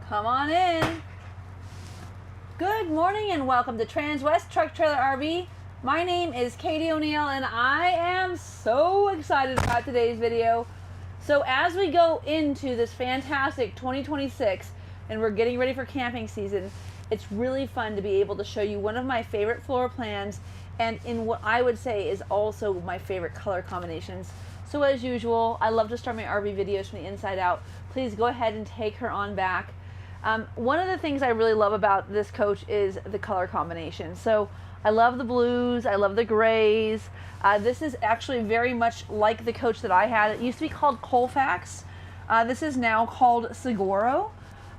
Come on in. Good morning and welcome to Transwest Truck Trailer RV. My name is Katie O'Neill and I am so excited about today's video. So as we go into this fantastic 2026 and we're getting ready for camping season, it's really fun to be able to show you one of my favorite floor plans and in what I would say is also my favorite color combinations. So as usual, I love to start my RV videos from the inside out. Please go ahead and take her on back. One of the things I really love about this coach is the color combination. So I love the blues, I love the grays. This is actually very much like the coach that I had. It used to be called Colfax. This is now called Seguro.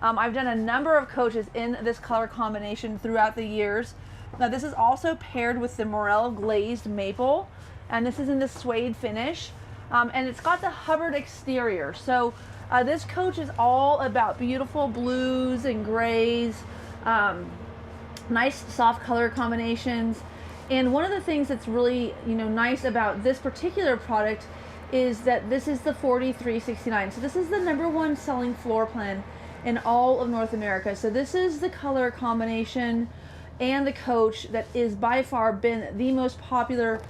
I've done a number of coaches in this color combination throughout the years. Now this is also paired with the Morel glazed maple, and this is in the suede finish. And it's got the Hubbard exterior. So this coach is all about beautiful blues and grays, nice soft color combinations. And one of the things that's really nice about this particular product is that this is the 4369. So this is the #1 selling floor plan in all of North America. So this is the color combination and the coach that is by far been the most popular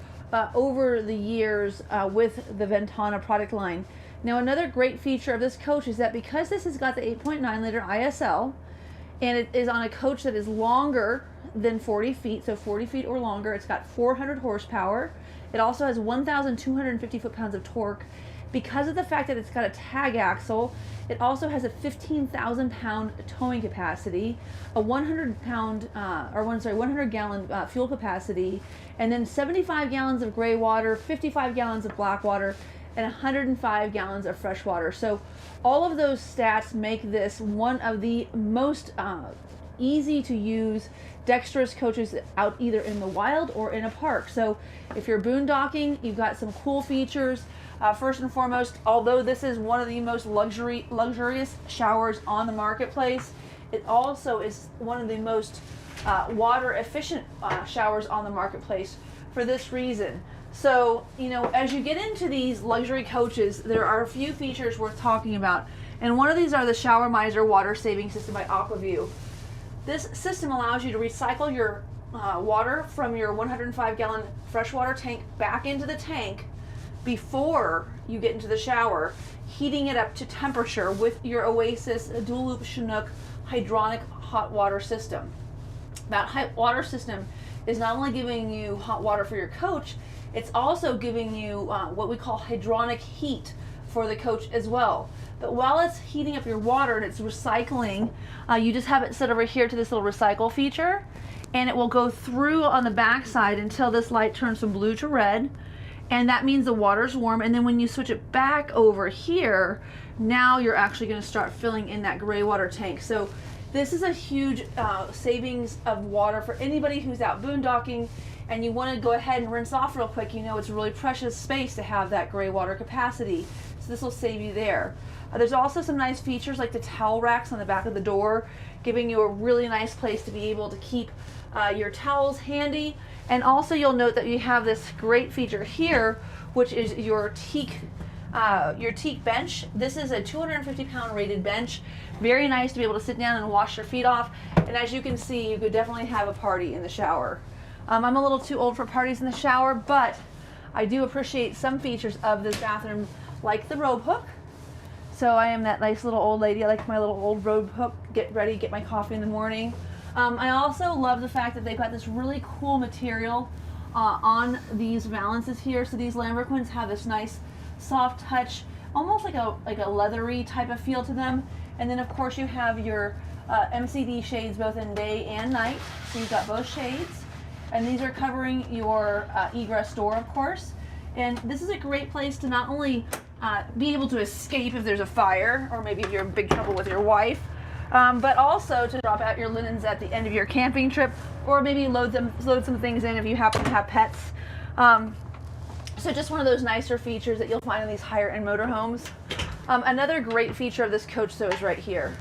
over the years with the Ventana product line. Now another great feature of this coach is that because this has got the 8.9 liter ISL and it is on a coach that is longer than 40 feet, so 40 feet or longer, it's got 400 horsepower. It also has 1,250 foot-pounds of torque. Because of the fact that it's got a tag axle, it also has a 15,000 pound towing capacity, a 100 gallon fuel capacity, and then 75 gallons of gray water, 55 gallons of black water, and 105 gallons of fresh water. So all of those stats make this one of the most easy to use dexterous coaches out either in the wild or in a park. So if you're boondocking, you've got some cool features. First and foremost, although this is one of the most luxurious showers on the marketplace, it also is one of the most water efficient showers on the marketplace for this reason. So, as you get into these luxury coaches, there are a few features worth talking about. And one of these are the Shower Miser water saving system by AquaView. This system allows you to recycle your water from your 105 gallon freshwater tank back into the tank before you get into the shower, heating it up to temperature with your Oasis dual loop Chinook hydronic hot water system. That hot water system is not only giving you hot water for your coach, it's also giving you what we call hydronic heat for the coach as well. But while it's heating up your water and it's recycling, you just have it set over here to this little recycle feature, and it will go through on the back side until this light turns from blue to red. And that means the water's warm, and then when you switch it back over here, now you're actually going to start filling in that gray water tank. So this is a huge savings of water for anybody who's out boondocking and you want to go ahead and rinse off real quick. It's a really precious space to have that gray water capacity. So this will save you there. There's also some nice features like the towel racks on the back of the door, giving you a really nice place to be able to keep your towels handy. And also you'll note that you have this great feature here, which is your teak bench. This is a 250 pound rated bench. Very nice to be able to sit down and wash your feet off. And as you can see, you could definitely have a party in the shower. I'm a little too old for parties in the shower, but I do appreciate some features of this bathroom, like the robe hook. So I am that nice little old lady. I like my little old robe hook, get ready, get my coffee in the morning. I also love the fact that they've got this really cool material on these valances here. So these lambrequins have this nice soft touch, almost like a leathery type of feel to them. And then of course you have your MCD shades both in day and night. So you've got both shades. And these are covering your egress door, of course. And this is a great place to not only be able to escape if there's a fire, or maybe if you're in big trouble with your wife, but also to drop out your linens at the end of your camping trip, or maybe load some things in if you happen to have pets. So just one of those nicer features that you'll find in these higher end motorhomes. Another great feature of this coach though is right here.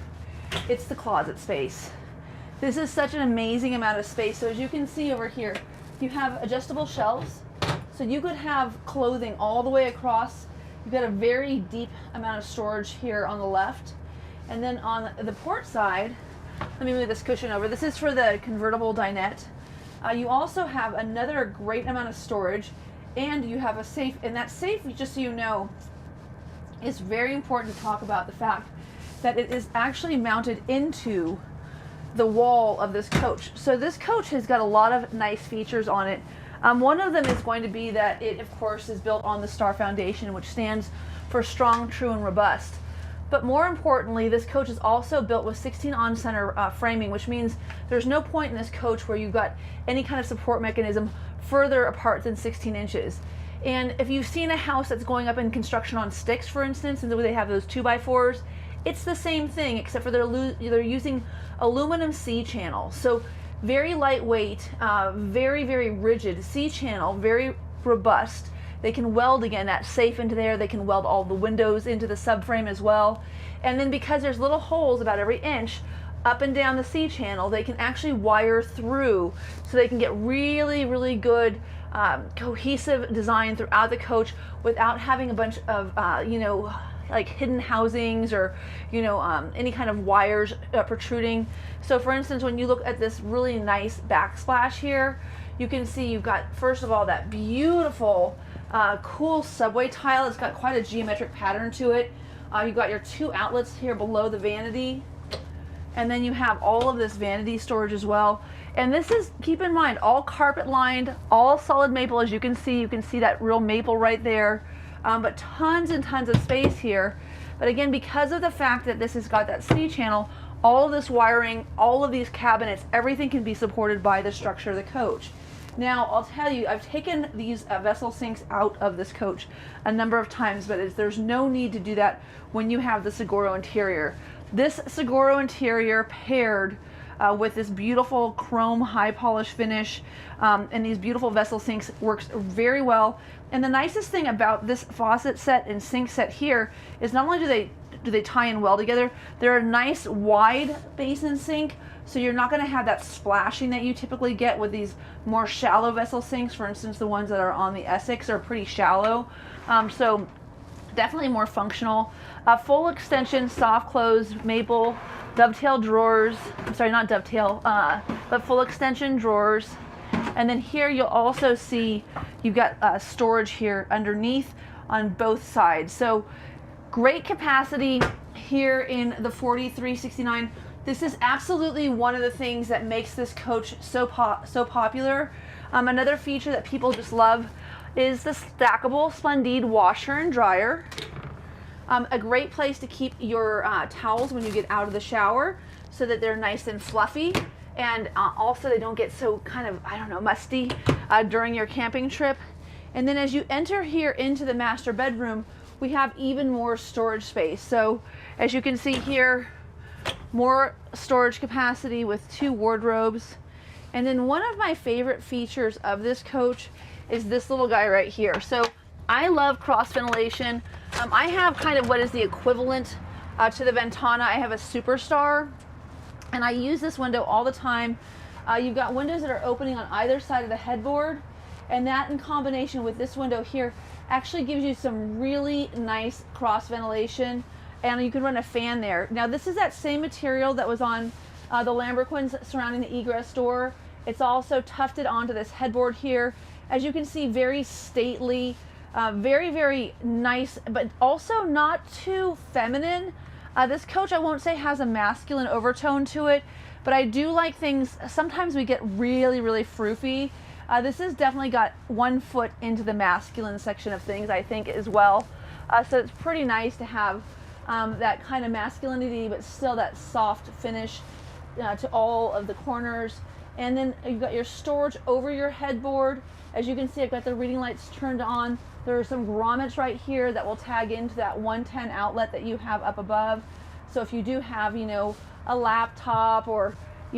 It's the closet space. This is such an amazing amount of space. So as you can see over here, you have adjustable shelves. So you could have clothing all the way across. You've got a very deep amount of storage here on the left. And then on the port side, let me move this cushion over. This is for the convertible dinette. You also have another great amount of storage, and you have a safe. And that safe, just so you know, is very important to talk about the fact that it is actually mounted into the wall of this coach. So this coach has got a lot of nice features on it. One of them is going to be that it, of course, is built on the Star Foundation, which stands for strong, true, and robust. But more importantly, this coach is also built with 16 on-center framing, which means there's no point in this coach where you've got any kind of support mechanism further apart than 16 inches. And if you've seen a house that's going up in construction on sticks, for instance, and the way they have those 2x4s, it's the same thing, except for they're using aluminum C-channel. So very lightweight, very, very rigid C-channel, very robust. They can weld, again, that safe into there. They can weld all the windows into the subframe as well. And then because there's little holes about every inch up and down the C-channel, they can actually wire through, so they can get really, really good cohesive design throughout the coach without having a bunch of, like hidden housings or, any kind of wires protruding. So for instance, when you look at this really nice backsplash here, you can see you've got, first of all, that beautiful cool subway tile. It's got quite a geometric pattern to it. You've got your 2 outlets here below the vanity, and then you have all of this vanity storage as well. And this is, keep in mind, all carpet lined, all solid maple. As you can see that real maple right there, but tons and tons of space here. But again, because of the fact that this has got that C-channel, all of this wiring, all of these cabinets, everything can be supported by the structure of the coach. Now, I'll tell you, I've taken these vessel sinks out of this coach a number of times, but there's no need to do that when you have the Seguro interior. This Seguro interior paired with this beautiful chrome high polish finish and these beautiful vessel sinks works very well. And the nicest thing about this faucet set and sink set here is not only do they tie in well together, they're a nice wide basin sink, so you're not going to have that splashing that you typically get with these more shallow vessel sinks. For instance, the ones that are on the Essex are pretty shallow, so definitely more functional. Full extension, soft close maple dovetail drawers. I'm sorry, not dovetail, but full extension drawers. And then here you'll also see you've got storage here underneath on both sides. So great capacity here in the 4369. This is absolutely one of the things that makes this coach so popular. Another feature that people just love is the stackable Splendide washer and dryer. A great place to keep your towels when you get out of the shower, so that they're nice and fluffy, and also they don't get so kind of, musty during your camping trip. And then as you enter here into the master bedroom, we have even more storage space. So as you can see here, more storage capacity with 2 wardrobes. And then one of my favorite features of this coach is this little guy right here. So I love cross ventilation. I have kind of what is the equivalent to the Ventana. I have a Superstar, and I use this window all the time. You've got windows that are opening on either side of the headboard, and that in combination with this window here actually gives you some really nice cross ventilation, and you can run a fan there. Now this is that same material that was on the lambrequins surrounding the egress door. It's also tufted onto this headboard here. As you can see, very stately, very, very nice, but also not too feminine. This coach, I won't say has a masculine overtone to it, but I do like things, sometimes we get really, really froofy. This has definitely got 1 foot into the masculine section of things, I think, as well. So it's pretty nice to have that kind of masculinity, but still that soft finish to all of the corners. And then you've got your storage over your headboard. As you can see, I've got the reading lights turned on. There are some grommets right here that will tag into that 110 outlet that you have up above. So if you do have, a laptop or, a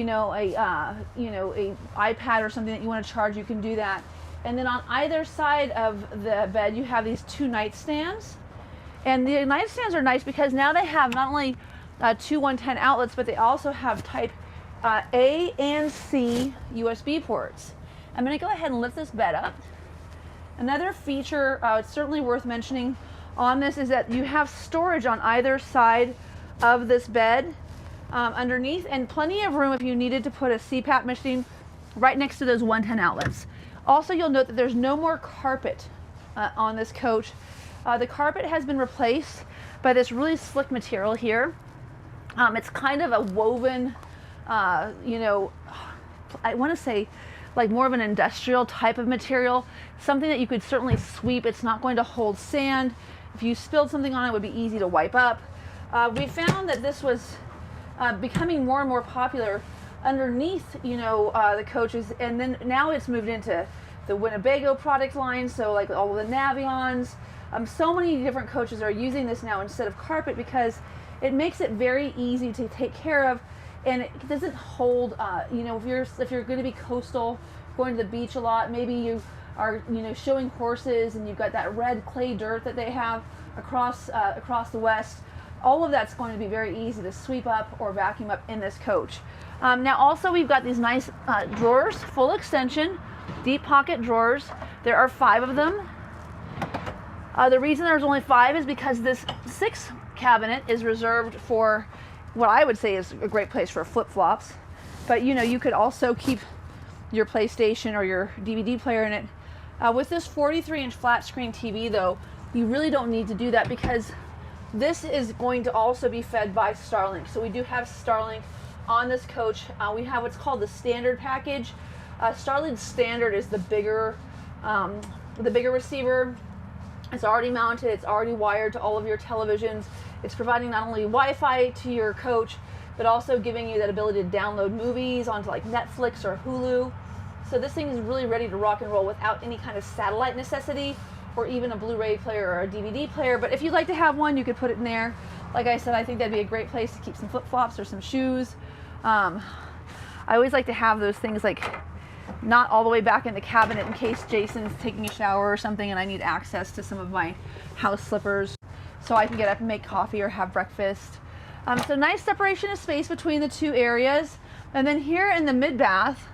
iPad or something that you want to charge, you can do that. And then on either side of the bed, you have these 2 nightstands. And the nightstands are nice because now they have not only 2 110 outlets, but they also have type A and C USB ports. I'm going to go ahead and lift this bed up. Another feature it's certainly worth mentioning on this is that you have storage on either side of this bed underneath, and plenty of room if you needed to put a CPAP machine right next to those 110 outlets. Also, you'll note that there's no more carpet on this coach. The carpet has been replaced by this really slick material here. It's kind of a woven, you know, I want to say like more of an industrial type of material, something that you could certainly sweep. It's not going to hold sand. If you spilled something on it, it would be easy to wipe up. We found that this was becoming more and more popular underneath, you know, the coaches, and then now it's moved into the Winnebago product line, so like all of the Navions. So many different coaches are using this now instead of carpet because it makes it very easy to take care of, and it doesn't hold, you know, if you're going to be coastal, going to the beach a lot, maybe you are, you know, showing horses and you've got that red clay dirt that they have across the West. All of that's going to be very easy to sweep up or vacuum up in this coach. Now also we've got these nice drawers, full extension, deep pocket drawers. There are 5 of them. The reason there's only 5 is because this 6 cabinet is reserved for what I would say is a great place for flip-flops. But you know, you could also keep your PlayStation or your DVD player in it. With this 43-inch flat screen TV though, you really don't need to do that because this is going to also be fed by Starlink. So we do have Starlink on this coach. We have what's called the standard package. Starlink standard is the bigger receiver. It's already mounted, it's already wired to all of your televisions. It's providing not only Wi-Fi to your coach, but also giving you that ability to download movies onto like Netflix or Hulu. So this thing is really ready to rock and roll without any kind of satellite necessity or even a Blu-ray player or a DVD player. But if you'd like to have one, you could put it in there. Like I said, I think that'd be a great place to keep some flip-flops or some shoes. I always like to have those things like not all the way back in the cabinet in case Jason's taking a shower or something and I need access to some of my house slippers so I can get up and make coffee or have breakfast. So nice separation of space between the 2 areas. And then here in the mid-bath,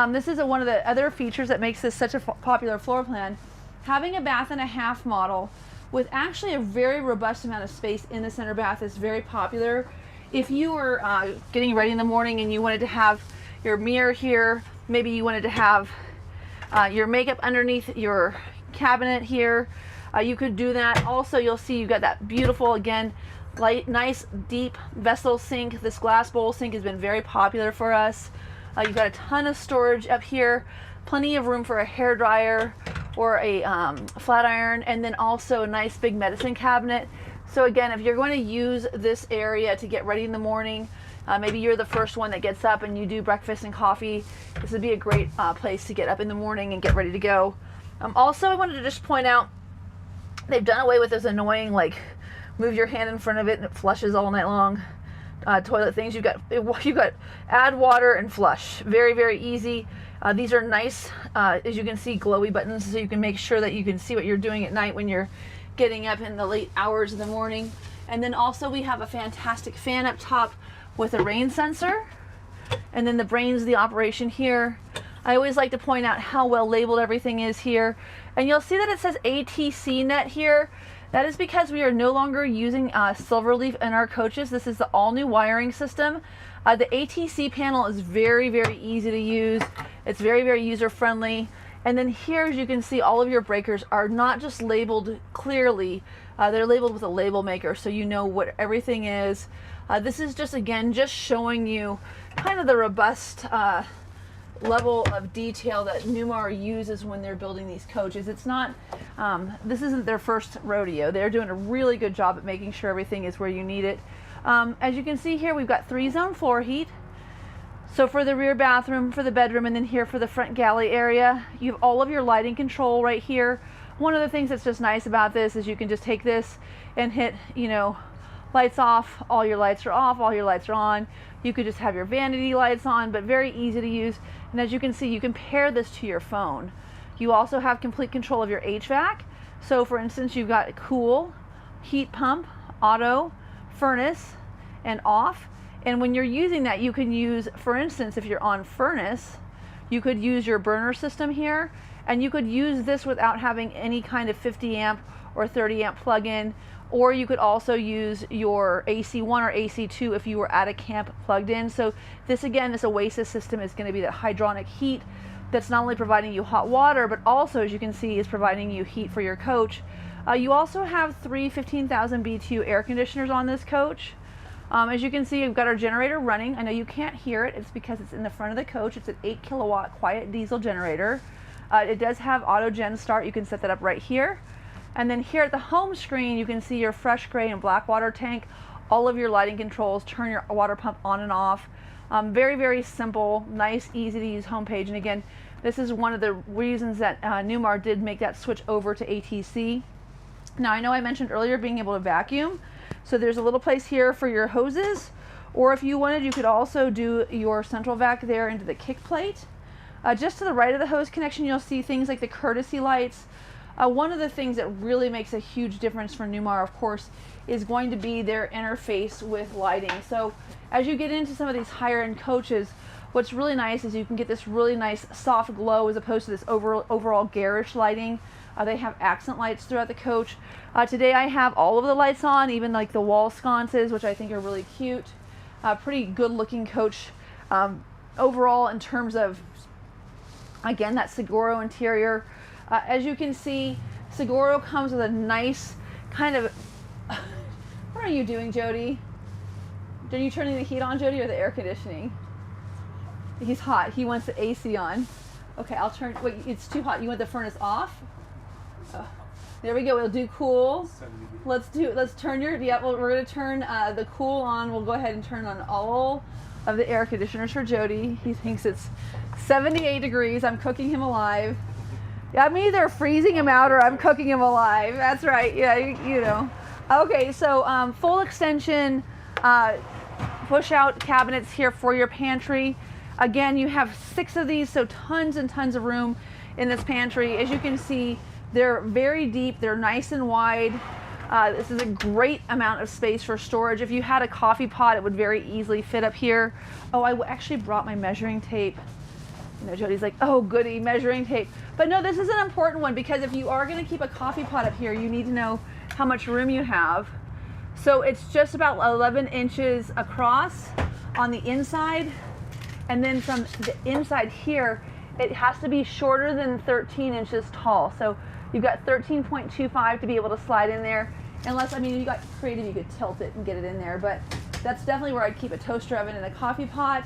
this is one of the other features that makes this such a popular floor plan. Having a bath and a half model with actually a very robust amount of space in the center bath is very popular. If you were getting ready in the morning and you wanted to have your mirror here, maybe you wanted to have your makeup underneath your cabinet here, you could do that. Also, you'll see you've got that beautiful, again, nice deep vessel sink. This glass bowl sink has been very popular for us. You've got a ton of storage up here, plenty of room for a hair dryer or a flat iron, and then also a nice big medicine cabinet. So again, if you're going to use this area to get ready in the morning, maybe you're the first one that gets up and you do breakfast and coffee, this would be a great place to get up in the morning and get ready to go. Also, I wanted to just point out, they've done away with those annoying, like, move your hand in front of it and it flushes all night long toilet things. You've got add water and flush. Very, very easy. These are nice, as you can see, glowy buttons, so you can make sure that you can see what you're doing at night when you're getting up in the late hours of the morning. And then also we have a fantastic fan up top with a rain sensor, and then the brains of the operation here. I always like to point out how well labeled everything is here, and you'll see that it says ATC net here. That is because we are no longer using Silverleaf in our coaches. This is the all-new wiring system. The ATC panel is very, very easy to use. It's very, very user-friendly. And then here, as you can see, all of your breakers are not just labeled clearly, they're labeled with a label maker, so you know what everything is. This is just, again, just showing you kind of the robust level of detail that Newmar uses when they're building these coaches. It's not, this isn't their first rodeo. They're doing a really good job at making sure everything is where you need it. As you can see here, we've got 3-zone floor heat. So for the rear bathroom, for the bedroom, and then here for the front galley area, you have all of your lighting control right here. One of the things that's just nice about this is you can just take this and hit, you know, lights off, all your lights are off, all your lights are on. You could just have your vanity lights on, but very easy to use. And as you can see, you can pair this to your phone. You also have complete control of your HVAC. So for instance, you've got cool, heat pump, auto, furnace, and off. And when you're using that, you can use, for instance, if you're on furnace, you could use your burner system here, and you could use this without having any kind of 50 amp or 30 amp plug-in, or you could also use your AC1 or AC2 if you were at a camp plugged in. So this, again, this Oasis system is going to be that hydronic heat that's not only providing you hot water, but also, as you can see, is providing you heat for your coach. You also have 3 15,000 BTU air conditioners on this coach. As you can see, we've got our generator running. I know you can't hear it. It's because it's in the front of the coach. It's an 8 kilowatt quiet diesel generator. It does have auto gen start. You can set that up right here. And then here at the home screen, you can see your fresh gray and black water tank, all of your lighting controls, turn your water pump on and off. Very, very simple, nice, easy to use homepage. And again, this is one of the reasons that Newmar did make that switch over to ATC. Now, I know I mentioned earlier being able to vacuum. So there's a little place here for your hoses, or if you wanted, you could also do your central vac there into the kick plate. Just to the right of the hose connection, you'll see things like the courtesy lights. One of the things that really makes a huge difference for Newmar, of course, is going to be their interface with lighting. So as you get into some of these higher end coaches, what's really nice is you can get this really nice soft glow as opposed to this overall garish lighting. They have accent lights throughout the coach. Today I have all of the lights on, even like the wall sconces, which I think are really cute. Pretty good looking coach overall in terms of, again, that Seguro interior. As you can see, Seguro comes with a nice kind of, what are you doing, Jody? Are you turning the heat on, Jody, or the air conditioning? He's hot. He wants the AC on. Okay, I'll turn, wait, it's too hot. You want the furnace off? There we go. We'll do cool. Let's turn your, yeah, well, we're going to turn the cool on. We'll go ahead and turn on all of the air conditioners for Jody. He thinks it's 78 degrees. I'm cooking him alive. Yeah, I'm either freezing him out or I'm cooking him alive. That's right. Yeah, you know. Okay, so full extension push out cabinets here for your pantry. Again, you have 6 of these, so tons and tons of room in this pantry. As you can see, they're very deep. They're nice and wide. This is a great amount of space for storage. If you had a coffee pot, it would very easily fit up here. Oh, I actually brought my measuring tape. You know, Jody's like, oh goody, measuring tape. But no, this is an important one because if you are going to keep a coffee pot up here, you need to know how much room you have. So it's just about 11 inches across on the inside. And then from the inside here, it has to be shorter than 13 inches tall. So you've got 13.25 to be able to slide in there. Unless, I mean, if you got creative, you could tilt it and get it in there. But that's definitely where I'd keep a toaster oven and a coffee pot.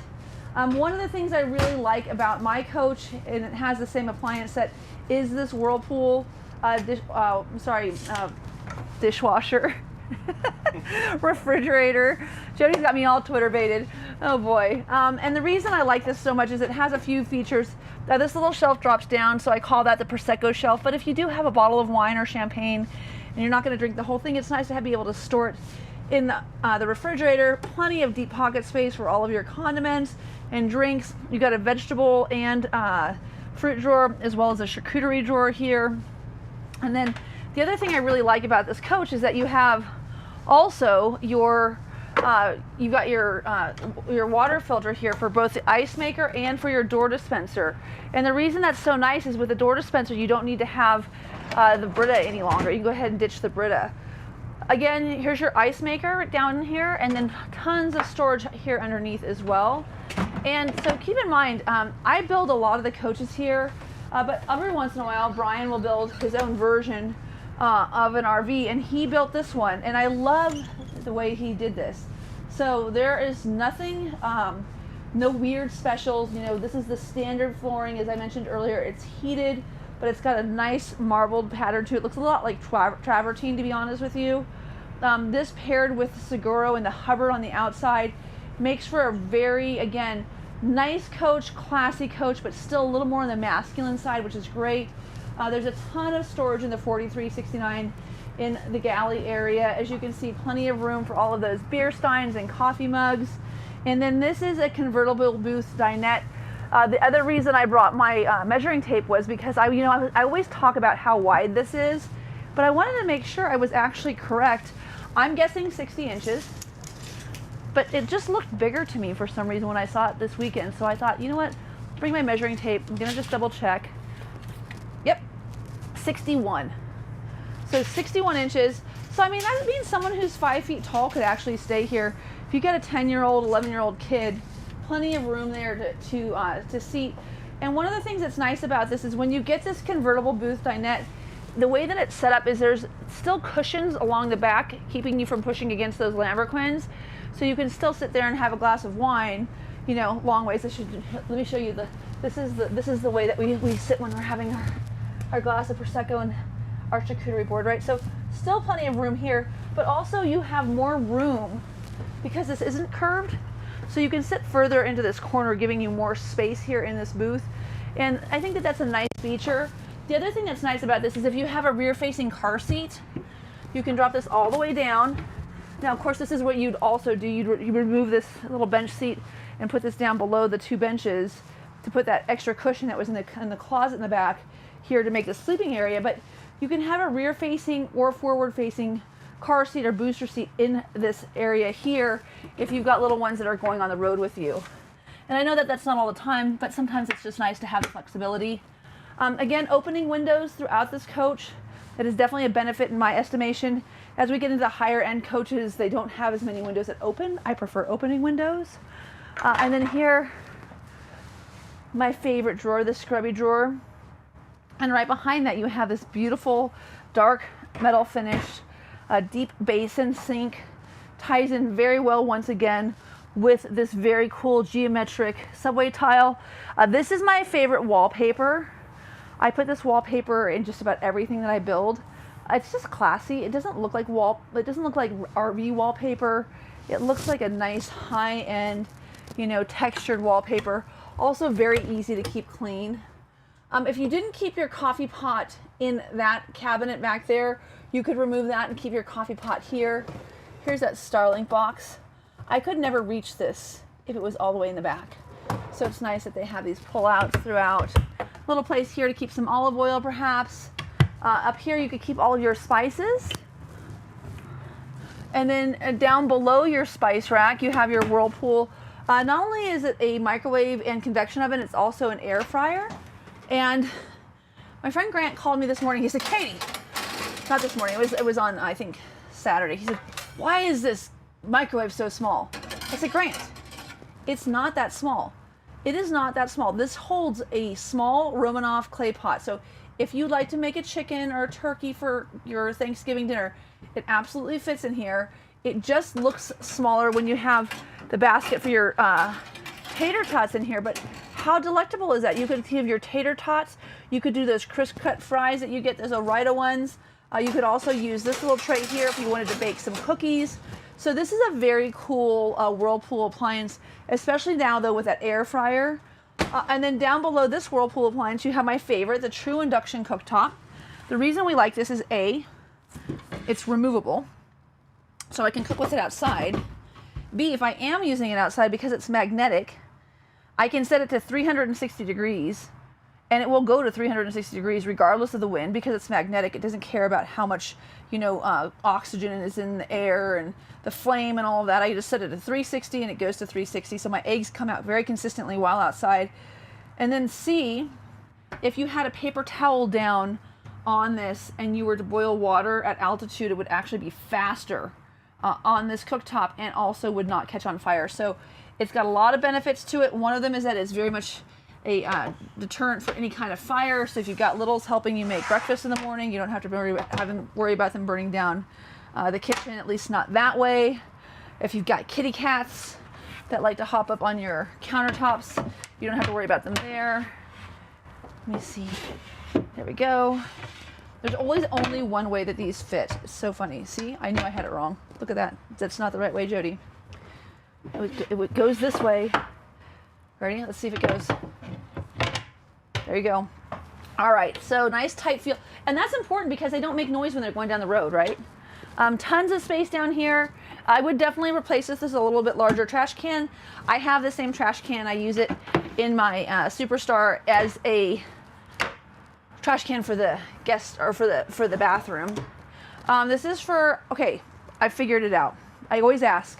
One of the things I really like about my coach, and it has the same appliance set, is this Whirlpool dishwasher. Refrigerator. Jody's got me all Twitter baited. Oh boy. And the reason I like this so much is it has a few features. This little shelf drops down, so I call that the Prosecco shelf. But if you do have a bottle of wine or champagne and you're not going to drink the whole thing, it's nice to be able to store it in the refrigerator. Plenty of deep pocket space for all of your condiments and drinks. You got a vegetable and fruit drawer, as well as a charcuterie drawer here. And then the other thing I really like about this coach is that you have also your you've got your water filter here for both the ice maker and for your door dispenser. And the reason that's so nice is with the door dispenser, you don't need to have the Brita any longer. You can go ahead and ditch the Brita. Again, here's your ice maker down here, and then tons of storage here underneath as well. And so keep in mind, I build a lot of the coaches here, but every once in a while, Brian will build his own version of an RV, and he built this one, and I love the way he did this. So there is nothing, no weird specials. You know, this is the standard flooring, as I mentioned earlier. It's heated, but it's got a nice marbled pattern to it. It looks a lot like travertine, to be honest with you. This paired with the Seguro and the Hubbard on the outside makes for a very, again, nice coach, classy coach, but still a little more on the masculine side, which is great. There's a ton of storage in the 4369 in the galley area. As you can see, plenty of room for all of those beer steins and coffee mugs. And then this is a convertible booth dinette. The other reason I brought my measuring tape was because I always talk about how wide this is, but I wanted to make sure I was actually correct. I'm guessing 60 inches, but it just looked bigger to me for some reason when I saw it this weekend. So I thought, you know what, bring my measuring tape. I'm gonna just double check. Yep, 61. So 61 inches. So I mean, that means someone who's 5 feet tall could actually stay here. If you got a 10-year-old, 11-year-old kid, plenty of room there to seat. And one of the things that's nice about this is when you get this convertible booth dinette, the way that it's set up is there's still cushions along the back, keeping you from pushing against those Lamborghins. So you can still sit there and have a glass of wine, you know, long ways. Let me show you this is the way that we sit when we're having our glass of Prosecco and our charcuterie board, right? So still plenty of room here, but also you have more room because this isn't curved. So you can sit further into this corner, giving you more space here in this booth. And I think that that's a nice feature. The other thing that's nice about this is if you have a rear-facing car seat, you can drop this all the way down. Now, of course, this is what you'd also do. You remove this little bench seat and put this down below the 2 benches to put that extra cushion that was in the closet in the back here to make the sleeping area. But you can have a rear-facing or forward-facing car seat or booster seat in this area here if you've got little ones that are going on the road with you. And I know that that's not all the time, but sometimes it's just nice to have the flexibility. Again, opening windows throughout this coach, that is definitely a benefit in my estimation. As we get into the higher end coaches, they don't have as many windows that open. I prefer opening windows. And then here, my favorite drawer, the scrubby drawer. And right behind that, you have this beautiful dark metal finish, deep basin sink, ties in very well once again with this very cool geometric subway tile. This is my favorite wallpaper. I put this wallpaper in just about everything that I build. It's just classy. It doesn't look like RV wallpaper. It looks like a nice high-end, you know, textured wallpaper. Also very easy to keep clean. If you didn't keep your coffee pot in that cabinet back there, you could remove that and keep your coffee pot here. Here's that Starlink box. I could never reach this if it was all the way in the back. So it's nice that they have these pull-outs throughout. Little place here to keep some olive oil perhaps. Up here you could keep all of your spices. And then down below your spice rack you have your Whirlpool. Not only is it a microwave and convection oven, it's also an air fryer. And my friend Grant called me this morning. He said, Katie, not this morning, it was on, I think, Saturday. He said, why is this microwave so small? I said, Grant, it's not that small. It is not that small. This holds a small Romanov clay pot. So if you'd like to make a chicken or a turkey for your Thanksgiving dinner, it absolutely fits in here. It just looks smaller when you have the basket for your tater tots in here, but how delectable is that? You could have your tater tots. You could do those crisp cut fries that you get, those Ore-Ida ones. You could also use this little tray here if you wanted to bake some cookies. So this is a very cool Whirlpool appliance, especially now though with that air fryer. And then down below this Whirlpool appliance, you have my favorite, the true induction cooktop. The reason we like this is A, it's removable, so I can cook with it outside. B, if I am using it outside because it's magnetic, I can set it to 360 degrees and it will go to 360 degrees regardless of the wind because it's magnetic. It doesn't care about how much, you know, oxygen is in the air and the flame and all of that. I just set it to 360 and it goes to 360. So my eggs come out very consistently while outside. And then C, if you had a paper towel down on this and you were to boil water at altitude, it would actually be faster on this cooktop and also would not catch on fire. So it's got a lot of benefits to it. One of them is that it's very much a deterrent for any kind of fire. So if you've got littles helping you make breakfast in the morning, you don't have to worry about them burning down the kitchen, at least not that way. If you've got kitty cats that like to hop up on your countertops, you don't have to worry about them there. Let me see. There we go. There's always only one way that these fit. It's so funny. See, I knew I had it wrong. Look at that. That's not the right way, Jody. It goes this way. Ready? Let's see if it goes. There you go. All right, so nice tight feel. And that's important because they don't make noise when they're going down the road, right? Tons of space down here. I would definitely replace this. This is a little bit larger trash can. I have the same trash can. I use it in my Superstar as a trash can for the guest or for the bathroom. This is for, okay, I figured it out. I always ask.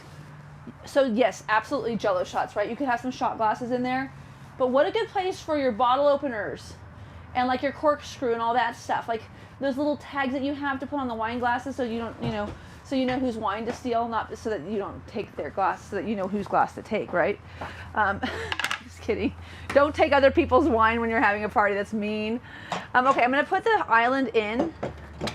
So yes, absolutely Jello shots, right? You could have some shot glasses in there. But what a good place for your bottle openers and like your corkscrew and all that stuff, like those little tags that you have to put on the wine glasses so you don't, so you know whose wine to steal, not so that you don't take their glass, so that you know whose glass to take, right? Just kidding. Don't take other people's wine when you're having a party. That's mean. Okay, I'm going to put the island in, and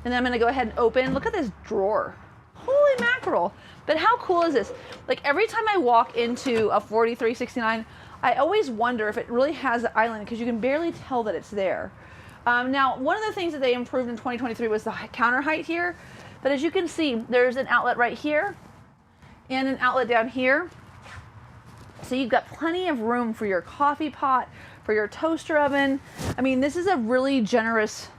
then I'm going to go ahead and open. Look at this drawer. Holy mackerel. But how cool is this? Like every time I walk into a 4369, I always wonder if it really has the island, because you can barely tell that it's there. Now, one of the things that they improved in 2023 was the counter height here. But as you can see, there's an outlet right here and an outlet down here. So you've got plenty of room for your coffee pot, for your toaster oven. I mean, this is a really generous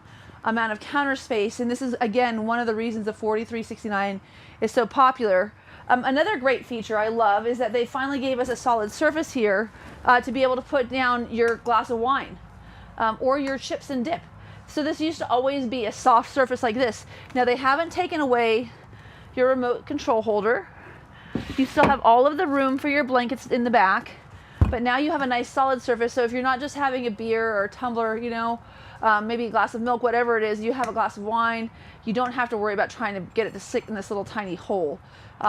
amount of counter space. And this is, again, one of the reasons the 4369 is so popular. Another great feature I love is that they finally gave us a solid surface here to be able to put down your glass of wine or your chips and dip. So this used to always be a soft surface like this. Now they haven't taken away your remote control holder. You still have all of the room for your blankets in the back, but now you have a nice solid surface. So if you're not just having a beer or a tumbler, maybe a glass of milk, whatever it is, you have a glass of wine, you don't have to worry about trying to get it to sit in this little tiny hole.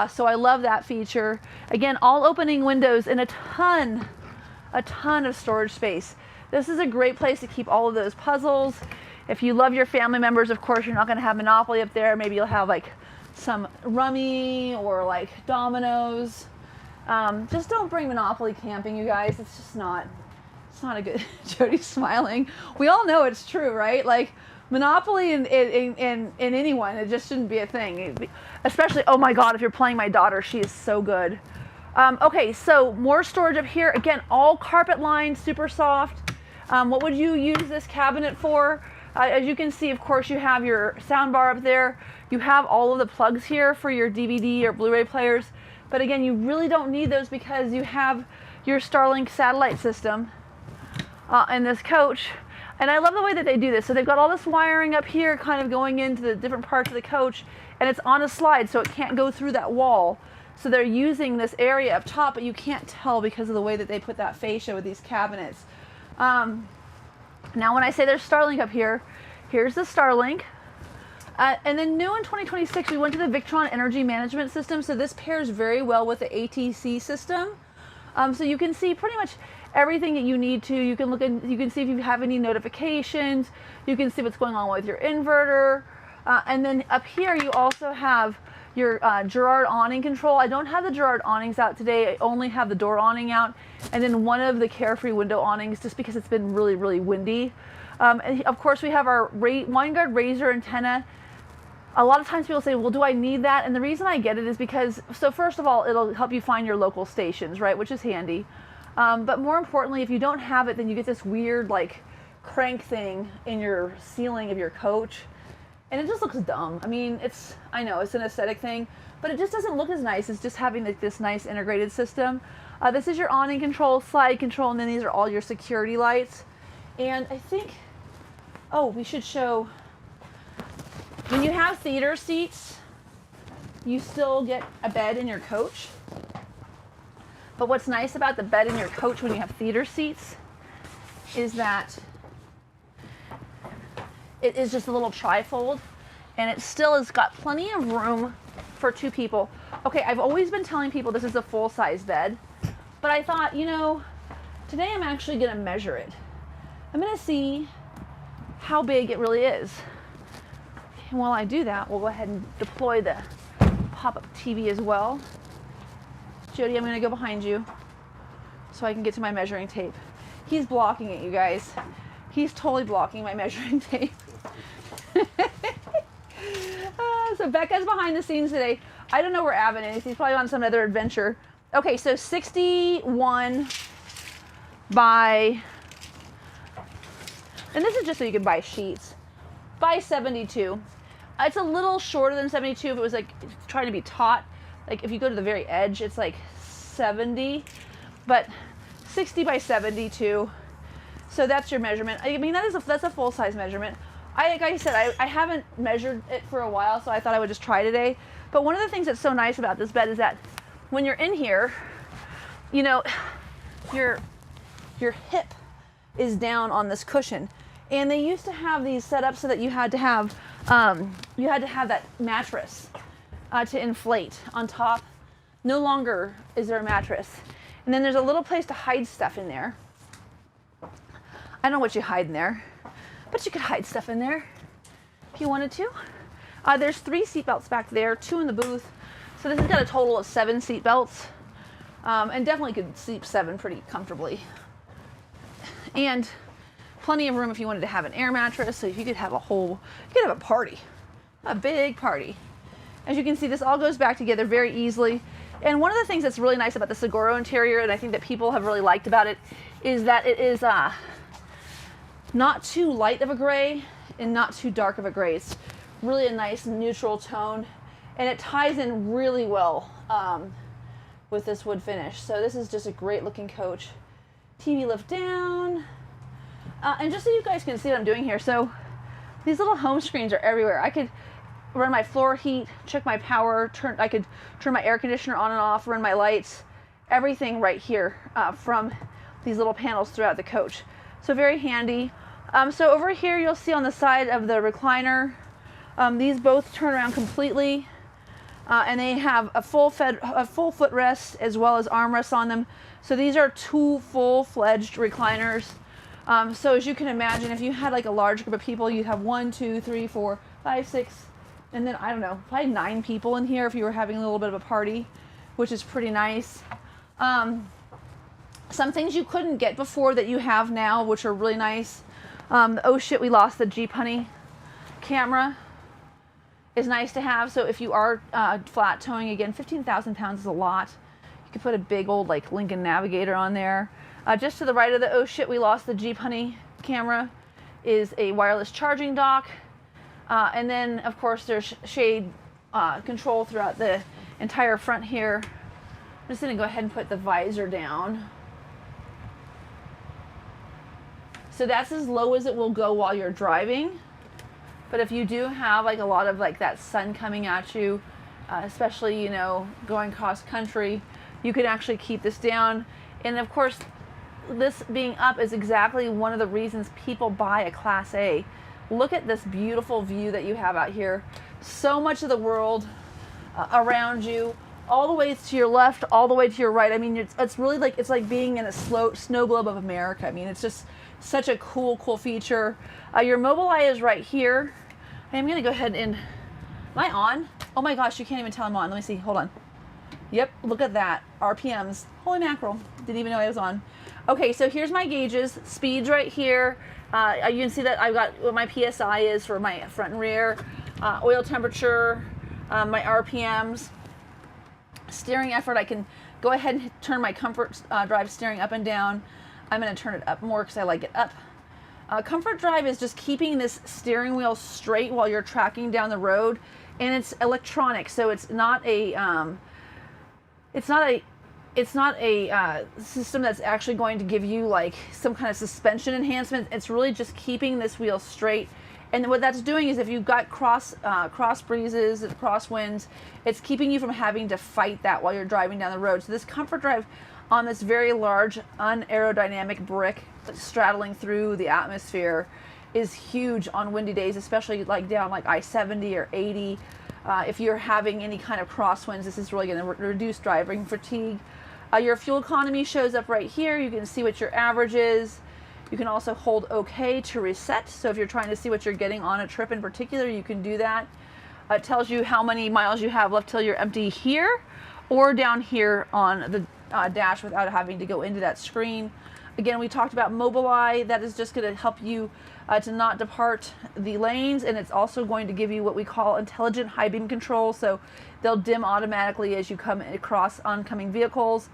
So I love that feature. Again, all opening windows and a ton of storage space. This is a great place to keep all of those puzzles. If you love your family members, of course, you're not going to have Monopoly up there. Maybe you'll have like some Rummy or like Dominoes. Just don't bring Monopoly camping, you guys. It's just not, it's not a good, Jody's smiling. We all know it's true, right? Like Monopoly in anyone, it just shouldn't be a thing. Especially, oh my God, if you're playing my daughter, she is so good. Okay, so more storage up here. Again, all carpet lined, super soft. What would you use this cabinet for? As you can see, of course, you have your sound bar up there. You have all of the plugs here for your DVD or Blu-ray players. But again, you really don't need those because you have your Starlink satellite system in this coach. And I love the way that they do this. So they've got all this wiring up here kind of going into the different parts of the coach, and it's on a slide so it can't go through that wall. So they're using this area up top, but you can't tell because of the way that they put that fascia with these cabinets. Now when I say there's Starlink up here, here's the Starlink. And then new in 2026, we went to the Victron energy management system. So this pairs very well with the ATC system. So you can see pretty much everything that you need to. You can look in, you can see if you have any notifications. You can see what's going on with your inverter. And then up here, you also have your Girard awning control. I don't have the Girard awnings out today. I only have the door awning out. And then one of the Carefree window awnings, just because it's been really, really windy. And of course, we have our Winegard Razor antenna. A lot of times people say, well, do I need that? And the reason I get it is because, so first of all, it'll help you find your local stations, right? Which is handy. But more importantly, if you don't have it, then you get this weird like crank thing in your ceiling of your coach. And it just looks dumb. I mean, I know it's an aesthetic thing, but it just doesn't look as nice as just having like this nice integrated system. This is your awning control, slide control, and then these are all your security lights. And I think, oh, we should show, when you have theater seats, you still get a bed in your coach. But what's nice about the bed in your coach when you have theater seats is that it is just a little tri-fold, and it still has got plenty of room for two people. Okay, I've always been telling people this is a full-size bed, but I thought, today I'm actually going to measure it. I'm going to see how big it really is. And while I do that, we'll go ahead and deploy the pop-up TV as well. Jody, I'm going to go behind you so I can get to my measuring tape. He's blocking it, you guys. He's totally blocking my measuring tape. So Becca's behind the scenes today. I don't know where Avin is. He's probably on some other adventure. Okay, so 61 by, and this is just so you can buy sheets, by 72. It's a little shorter than 72 if it was like trying to be taut. Like if you go to the very edge, it's like 70, but 60 by 72. So that's your measurement. I mean, that's a full-size measurement. Like I said, I haven't measured it for a while, so I thought I would just try today. But one of the things that's so nice about this bed is that when you're in here, your hip is down on this cushion. And they used to have these set up so that you had to have that mattress to inflate on top. No longer is there a mattress. And then there's a little place to hide stuff in there. I don't know what you hide in there, but you could hide stuff in there if you wanted to. There's 3 seat belts back there, 2 in the booth. So this has got a total of 7 seat belts, and definitely could sleep 7 pretty comfortably. And plenty of room if you wanted to have an air mattress, so you could have a party, a big party. As you can see, this all goes back together very easily. And one of the things that's really nice about the Seguro interior, and I think that people have really liked about it, is that it is not too light of a gray and not too dark of a gray. It's really a nice neutral tone, and it ties in really well with this wood finish. So this is just a great looking coach. TV lift down. And just so you guys can see what I'm doing here, so these little home screens are everywhere. I could run my floor heat, check my power, I could turn my air conditioner on and off, run my lights, everything right here from these little panels throughout the coach. So very handy. So over here you'll see on the side of the recliner, these both turn around completely, and they have a full footrest as well as armrests on them. So these are 2 full-fledged recliners. So as you can imagine, if you had like a large group of people, you'd have 1, 2, 3, 4, 5, 6, and then I don't know, probably 9 people in here if you were having a little bit of a party, which is pretty nice. Some things you couldn't get before that you have now, which are really nice. Oh shit, we lost the Jeep Honey camera. Is nice to have. So if you are flat towing, again, 15,000 pounds is a lot. You could put a big old like Lincoln Navigator on there. Just to the right of the oh shit, we lost the Jeep Honey camera is a wireless charging dock. And then of course there's shade control throughout the entire front here. I'm just gonna go ahead and put the visor down. So that's as low as it will go while you're driving. But if you do have like a lot of like that sun coming at you, especially, you know, going cross country, you can actually keep this down. And of course, this being up is exactly one of the reasons people buy a Class A. Look at this beautiful view that you have out here. So much of the world around you, all the way to your left, all the way to your right. I mean, it's really like, it's like being in a snow globe of America. I mean, it's just such a cool feature. Your Mobileye is right here. I'm gonna go ahead and, am I on? Oh my gosh, you can't even tell I'm on. Let me see, hold on. Yep, look at that, RPMs. Holy mackerel, didn't even know I was on. Okay, so here's my gauges, speeds right here. You can see that I've got what my PSI is for my front and rear, oil temperature, my RPMs, steering effort. I can go ahead and turn my comfort drive steering up and down. I'm going to turn it up more because I like it up. Comfort drive is just keeping this steering wheel straight while you're tracking down the road, and it's electronic, so it's not a system that's actually going to give you like some kind of suspension enhancement. It's really just keeping this wheel straight. And what that's doing is if you've got cross breezes and cross winds, it's keeping you from having to fight that while you're driving down the road. So this comfort drive on this very large unaerodynamic brick straddling through the atmosphere is huge on windy days, especially like down like I-70 or 80. If you're having any kind of crosswinds, this is really going to reduce driving fatigue. Your fuel economy shows up right here. You can see what your average is. You can also hold OK to reset. So if you're trying to see what you're getting on a trip in particular, you can do that. It tells you how many miles you have left till you're empty here or down here on the dash without having to go into that screen. Again, we talked about Mobileye. That is just going to help you to not depart the lanes, and it's also going to give you what we call intelligent high beam control, so they'll dim automatically as you come across oncoming vehicles.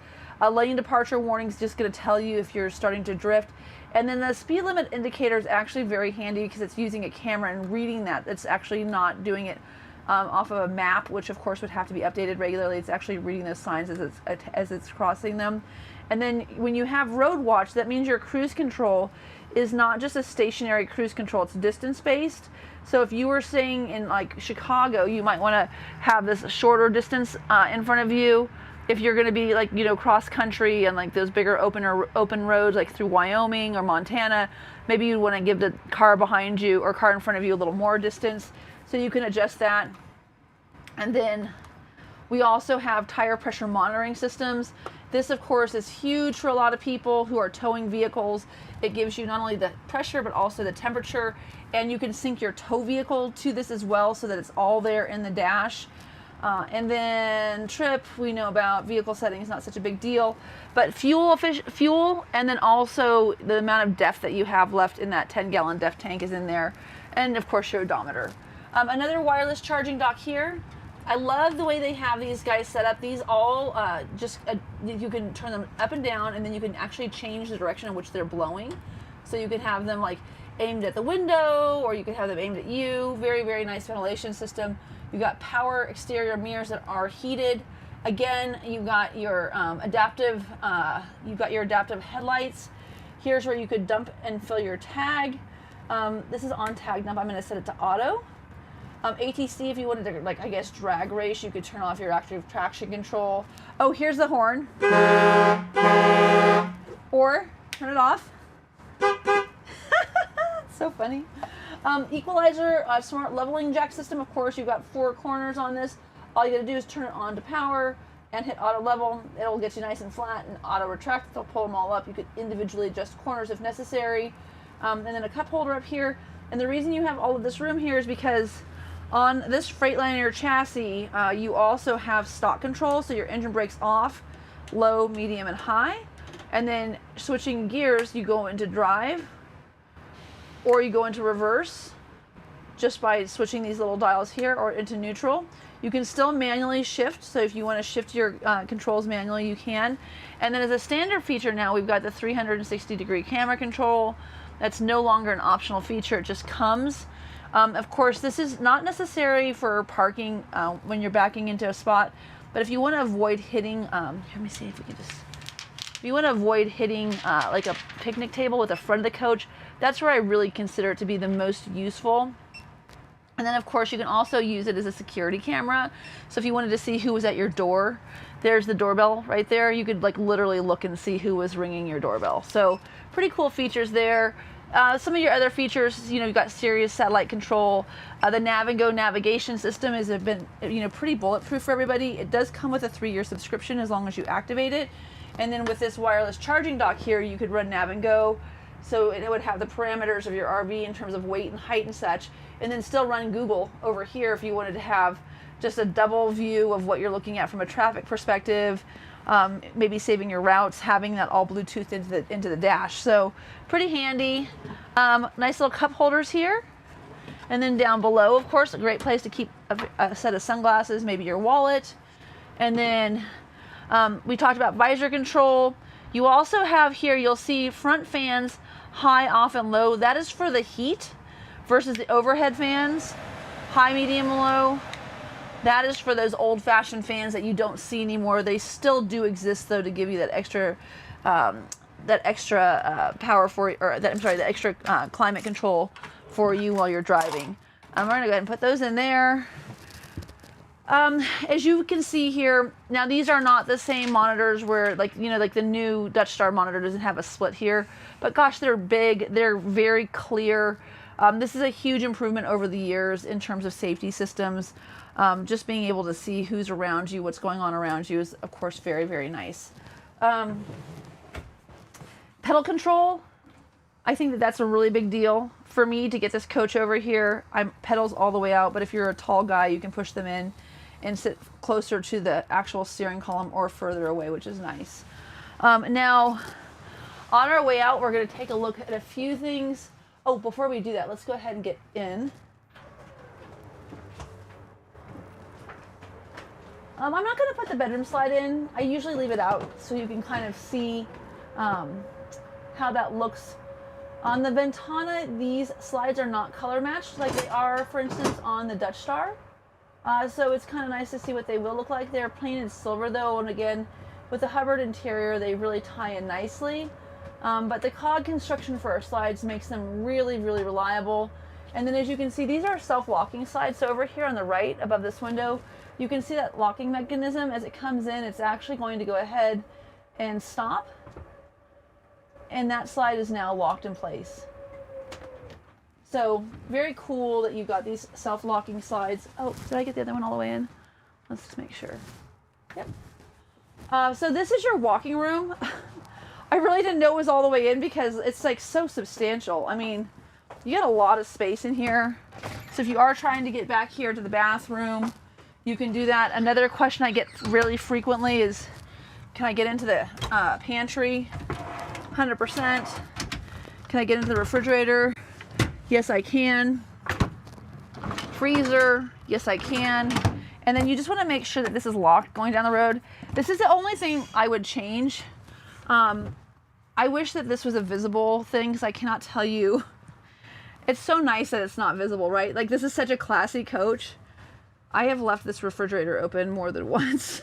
Lane departure warning is just going to tell you if you're starting to drift. And then the speed limit indicator is actually very handy because it's using a camera and reading that. It's actually not doing it off of a map, which of course would have to be updated regularly. It's actually reading those signs as it's crossing them. And then when you have road watch, that means your cruise control is not just a stationary cruise control, it's distance based. So if you were staying in like Chicago, you might want to have this shorter distance in front of you. if you're going to be like, you know, cross country and like those bigger open roads like through Wyoming or Montana, maybe you want to give the car behind you or car in front of you a little more distance, so you can adjust that. And then we also have tire pressure monitoring systems. This, of course, is huge for a lot of people who are towing vehicles. It gives you not only the pressure, but also the temperature, and you can sync your tow vehicle to this as well so that it's all there in the dash. And then trip, we know about vehicle settings, not such a big deal, but fuel, and then also the amount of DEF that you have left in that 10-gallon DEF tank is in there, and of course your odometer. Another wireless charging dock here. I love the way they have these guys set up. These all you can turn them up and down, and then you can actually change the direction in which they're blowing. So you can have them like aimed at the window, or you can have them aimed at you. Very, very nice ventilation system. You've got power exterior mirrors that are heated. Again, you've got your adaptive headlights. Here's where you could dump and fill your tag. This is on tag dump. I'm going to set it to auto. ATC, if you wanted to, like, I guess, drag race, you could turn off your active traction control. Oh, here's the horn. Or turn it off. So funny. Equalizer, smart leveling jack system. Of course, you've got 4 corners on this. All you gotta do is turn it on to power and hit auto level. It'll get you nice and flat, and auto retract. It'll pull them all up. You could individually adjust corners if necessary. And then a cup holder up here. And the reason you have all of this room here is because on this Freightliner chassis, you also have stock control, so your engine brake's off, low, medium, and high. And then switching gears, you go into drive, or you go into reverse just by switching these little dials here, or into neutral. You can still manually shift, so if you want to shift your controls manually, you can. And then as a standard feature now, we've got the 360-degree camera control. That's no longer an optional feature, it just comes. Of course, this is not necessary for parking when you're backing into a spot, but if you want to avoid hitting, let me see if we can just, if you want to avoid hitting like a picnic table with the front of the coach, that's where I really consider it to be the most useful. And then of course you can also use it as a security camera. So if you wanted to see who was at your door, there's the doorbell right there. You could like literally look and see who was ringing your doorbell. So pretty cool features there. Some of your other features, you know, you've got Sirius satellite control. The Nav and Go navigation system has been, you know, pretty bulletproof for everybody. It does come with a 3-year subscription as long as you activate it. And then with this wireless charging dock here, you could run Nav and Go. So it would have the parameters of your RV in terms of weight and height and such, and then still run Google over here if you wanted to have just a double view of what you're looking at from a traffic perspective. Maybe saving your routes, having that all Bluetooth into the dash. So pretty handy. Nice little cup holders here. And then down below, of course, a great place to keep a set of sunglasses, maybe your wallet. And then we talked about visor control. You also have here, you'll see front fans, high, off, and low. That is for the heat versus the overhead fans, high, medium, and low. That is for those old-fashioned fans that you don't see anymore. They still do exist, though, to give you that extra power for, or that, I'm sorry, the extra climate control for you while you're driving. I'm going to go ahead and put those in there. As you can see here, now these are not the same monitors where, like, you know, like the new Dutch Star monitor doesn't have a split here, but gosh, they're big. They're very clear. This is a huge improvement over the years in terms of safety systems. Just being able to see who's around you, what's going on around you is, of course, very, very nice. Pedal control, I think that that's a really big deal. For me to get this coach over here, I'm pedals all the way out, but if you're a tall guy, you can push them in and sit closer to the actual steering column or further away, which is nice. Now, on our way out, we're going to take a look at a few things. Oh, before we do that, let's go ahead and get in. I'm not going to put the bedroom slide in. I usually leave it out so you can kind of see how that looks. On the Ventana, these slides are not color matched like they are, for instance, on the Dutch Star. So it's kind of nice to see what they will look like. They're plain and silver though, and again, with the Hubbard interior, they really tie in nicely. But the cog construction for our slides makes them really, really reliable. And then as you can see, these are self-locking slides. So over here on the right above this window, you can see that locking mechanism. As it comes in, it's actually going to go ahead and stop. And that slide is now locked in place. So very cool that you've got these self-locking slides. Oh, did I get the other one all the way in? Let's just make sure. Yep. So this is your walking room. I really didn't know it was all the way in because it's like so substantial. I mean, you get a lot of space in here. So if you are trying to get back here to the bathroom, you can do that. Another question I get really frequently is, can I get into the pantry? 100%. Can I get into the refrigerator? Yes, I can. Freezer? Yes, I can. And then you just want to make sure that this is locked going down the road. This is the only thing I would change. I wish that this was a visible thing because I cannot tell you. It's so nice that it's not visible, right? Like, this is such a classy coach. I have left this refrigerator open more than once.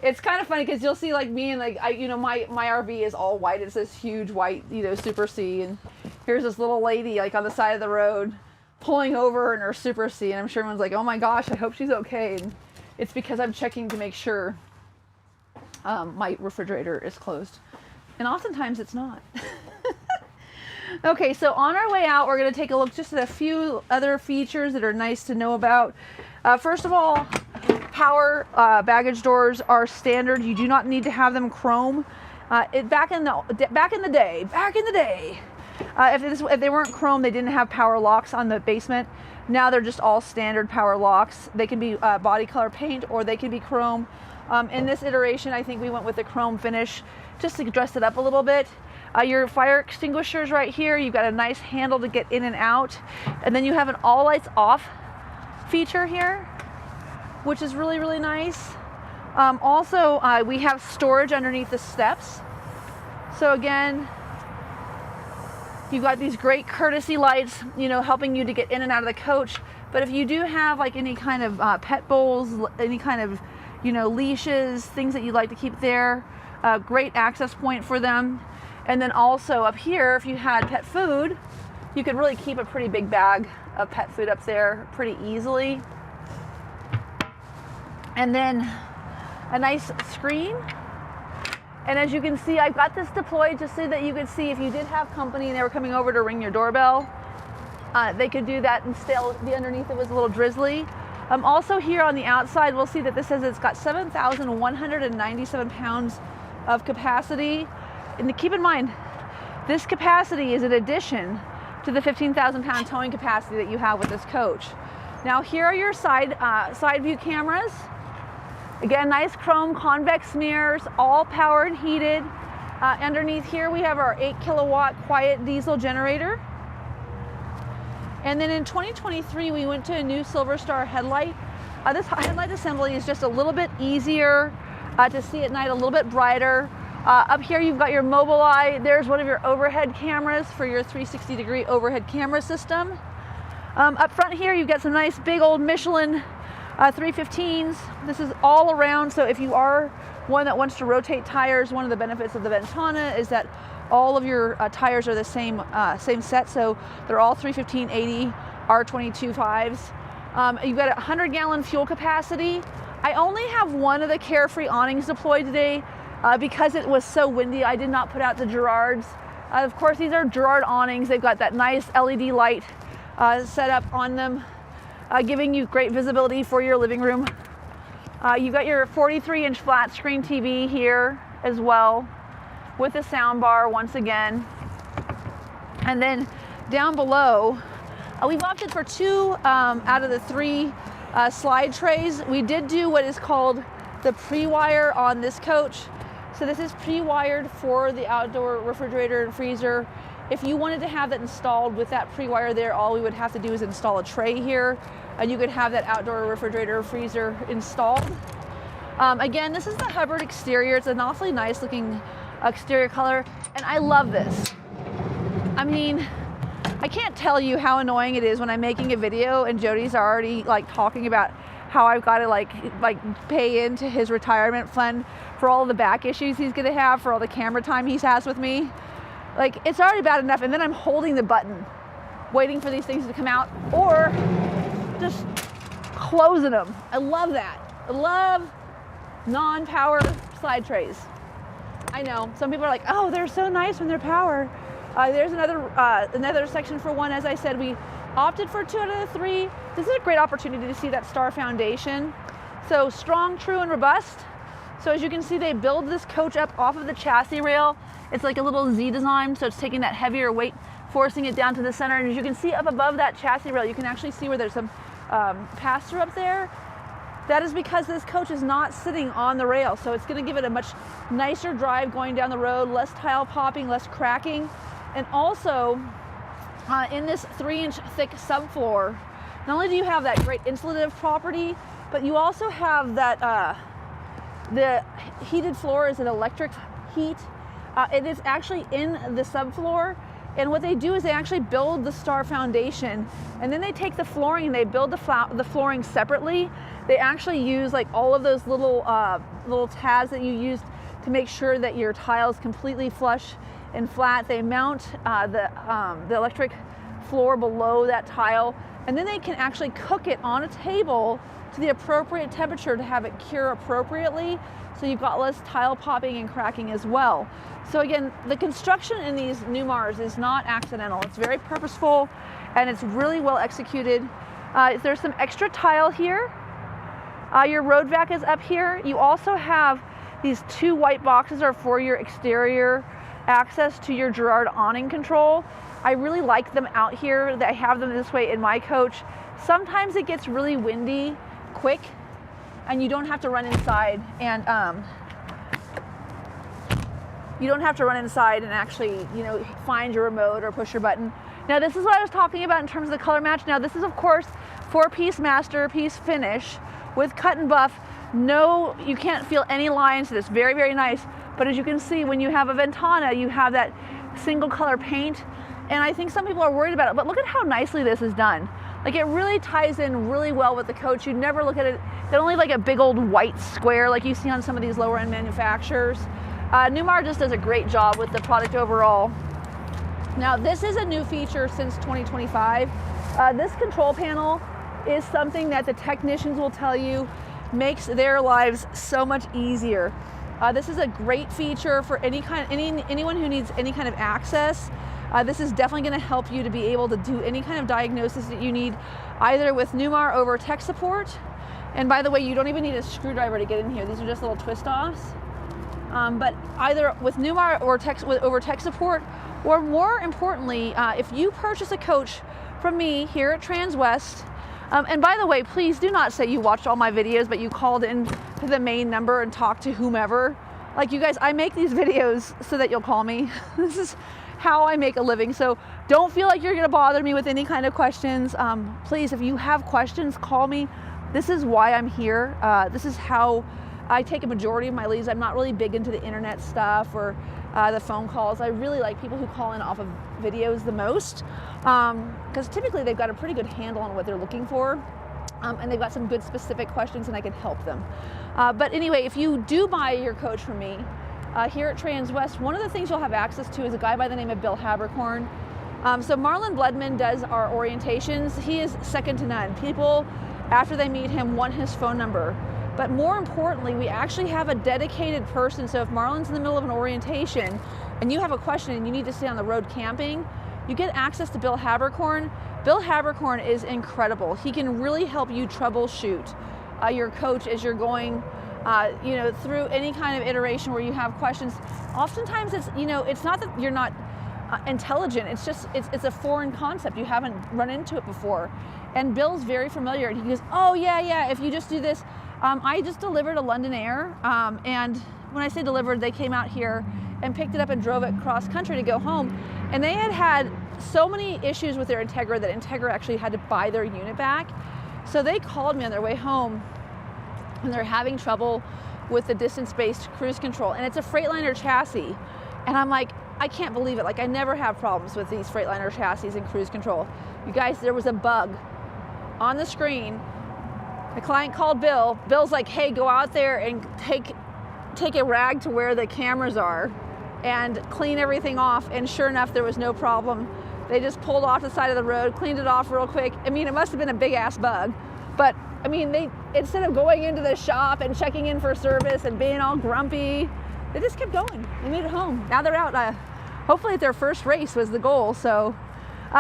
It's kind of funny because you'll see like me and like, my RV is all white. It's this huge white, Super C. And here's this little lady like on the side of the road pulling over in her Super C. And I'm sure everyone's like, oh my gosh, I hope she's okay. And it's because I'm checking to make sure my refrigerator is closed. And oftentimes it's not. Okay, so on our way out, we're going to take a look just at a few other features that are nice to know about. First of all, power baggage doors are standard. You do not need to have them chrome. Back in the day, if they weren't chrome, they didn't have power locks on the basement. Now they're just all standard power locks. They can be body color paint or they can be chrome. In this iteration, I think we went with the chrome finish just to dress it up a little bit. Your fire extinguishers right here, you've got a nice handle to get in and out. And then you have an all lights off feature here, which is really, really nice. Also, we have storage underneath the steps. So again, you've got these great courtesy lights, helping you to get in and out of the coach. But if you do have like any kind of pet bowls, any kind of, leashes, things that you'd like to keep there, great access point for them. And then also up here, if you had pet food, you could really keep a pretty big bag of pet food up there pretty easily. And then a nice screen. And as you can see, I've got this deployed just so that you could see if you did have company and they were coming over to ring your doorbell, they could do that and still be underneath it was a little drizzly. Also here on the outside, we'll see that this says it's got 7,197 pounds of capacity. And keep in mind, this capacity is in addition to the 15,000 pound towing capacity that you have with this coach. Now here are your side view cameras. Again, nice chrome convex mirrors, all powered and heated. Underneath here we have our 8 kilowatt quiet diesel generator. And then in 2023 we went to a new Silver Star headlight. This headlight assembly is just a little bit easier to see at night, a little bit brighter. Up here you've got your Mobileye. There's one of your overhead cameras for your 360-degree overhead camera system. Up front here you've got some nice big old Michelin 315s. This is all around, so if you are one that wants to rotate tires, one of the benefits of the Ventana is that all of your tires are the same set, so they're all 315/80 R22.5s. You've got a 100-gallon fuel capacity. I only have one of the Carefree awnings deployed today. Because it was so windy, I did not put out the Girards. Of course, these are Girard awnings. They've got that nice LED light set up on them, giving you great visibility for your living room. You've got your 43-inch flat screen TV here as well, with a sound bar once again. And then down below, we've opted for 2 out of the 3 slide trays. We did do what is called the pre-wire on this coach. So this is pre-wired for the outdoor refrigerator and freezer. If you wanted to have that installed with that pre-wire there, all we would have to do is install a tray here, and you could have that outdoor refrigerator or freezer installed. Again, this is the Hubbard exterior. It's an awfully nice looking exterior color, and I love this. I mean, I can't tell you how annoying it is when I'm making a video and Jody's already like talking about how I've got to like pay into his retirement fund for all of the back issues he's going to have, for all the camera time he has with me. Like, it's already bad enough, and then I'm holding the button, waiting for these things to come out, or just closing them. I love that. I love non-power slide trays. I know, some people are like, oh, they're so nice when they're power. There's another section for one. As I said, we opted for 2 out of the 3. This is a great opportunity to see that star foundation. So strong, true, and robust. So as you can see, they build this coach up off of the chassis rail. It's like a little Z design, so it's taking that heavier weight, forcing it down to the center. And as you can see up above that chassis rail, you can actually see where there's some pass-through up there. That is because this coach is not sitting on the rail, so it's going to give it a much nicer drive going down the road, less tile popping, less cracking. And also, in this 3-inch thick subfloor, not only do you have that great insulative property, but you also have that the heated floor is an electric heat. It is actually in the subfloor, and what they do is they actually build the star foundation, and then they take the flooring and they build the flooring separately. They actually use like all of those little tabs that you use to make sure that your tile is completely flush and flat. They mount the electric floor below that tile, and then they can actually cook it on a table to the appropriate temperature to have it cure appropriately, so you've got less tile popping and cracking as well. So again, the construction in these Newmars is not accidental. It's very purposeful, and it's really well executed. There's some extra tile here. Your road vac is up here. You also have these 2 white boxes are for your exterior access to your Girard awning control. I really like them out here. I have them this way in my coach. Sometimes it gets really windy quick, and you don't have to run inside and actually, you know, find your remote or push your button. Now, this is what I was talking about in terms of the color match. Now, this is of course 4-piece masterpiece finish with cut and buff. No, you can't feel any lines. It's very, very nice. But as you can see, when you have a Ventana, you have that single color paint, and I think some people are worried about it, but look at how nicely this is done. Like, it really ties in really well with the coach. You never look at it, they don't leave like a big old white square like you see on some of these lower end manufacturers. Newmar just does a great job with the product overall. Now, this is a new feature since 2025. This control panel is something that the technicians will tell you makes their lives so much easier. This is a great feature for anyone who needs any kind of access. This is definitely going to help you to be able to do any kind of diagnosis that you need, either with Newmar over tech support. And by the way, you don't even need a screwdriver to get in here. These are just little twist offs. But either with Newmar or over tech support, or more importantly, if you purchase a coach from me here at Transwest, and by the way, please do not say you watched all my videos, but you called in to the main number and talked to whomever. Like, you guys, I make these videos so that you'll call me. This is how I make a living. So don't feel like you're gonna bother me with any kind of questions. Please, if you have questions, call me. This is why I'm here. This is how I take a majority of my leads. I'm not really big into the internet stuff or the phone calls. I really like people who call in off of videos the most, because typically they've got a pretty good handle on what they're looking for, and they've got some good specific questions, and I can help them. But anyway, if you do buy your coach from me here at Transwest, one of the things you'll have access to is a guy by the name of Bill Habercorn. So Marlon Bloodman does our orientations. He is second to none. People, after they meet him, want his phone number. But more importantly, we actually have a dedicated person. So if Marlon's in the middle of an orientation and you have a question and you need to stay on the road camping, you get access to Bill Habercorn. Bill Habercorn is incredible. He can really help you troubleshoot your coach as you're going through any kind of iteration where you have questions. Oftentimes it's not that you're not intelligent, it's just it's a foreign concept. You haven't run into it before. And Bill's very familiar, and he goes, oh yeah, if you just do this. I just delivered a London Air, and when I say delivered, they came out here and picked it up and drove it cross country to go home. And they had so many issues with their Integra that Integra actually had to buy their unit back. So they called me on their way home, and they're having trouble with the distance-based cruise control. And it's a Freightliner chassis. And I'm like, I can't believe it. Like, I never have problems with these Freightliner chassis and cruise control. You guys, there was a bug on the screen. The client called Bill. Bill's like, hey, go out there and take a rag to where the cameras are and clean everything off, and sure enough, there was no problem. They just pulled off the side of the road, cleaned it off real quick. I mean, it must have been a big ass bug, but I mean, they, instead of going into the shop and checking in for service and being all grumpy, they just kept going. They made it home. Now they're out. Hopefully their first race was the goal. So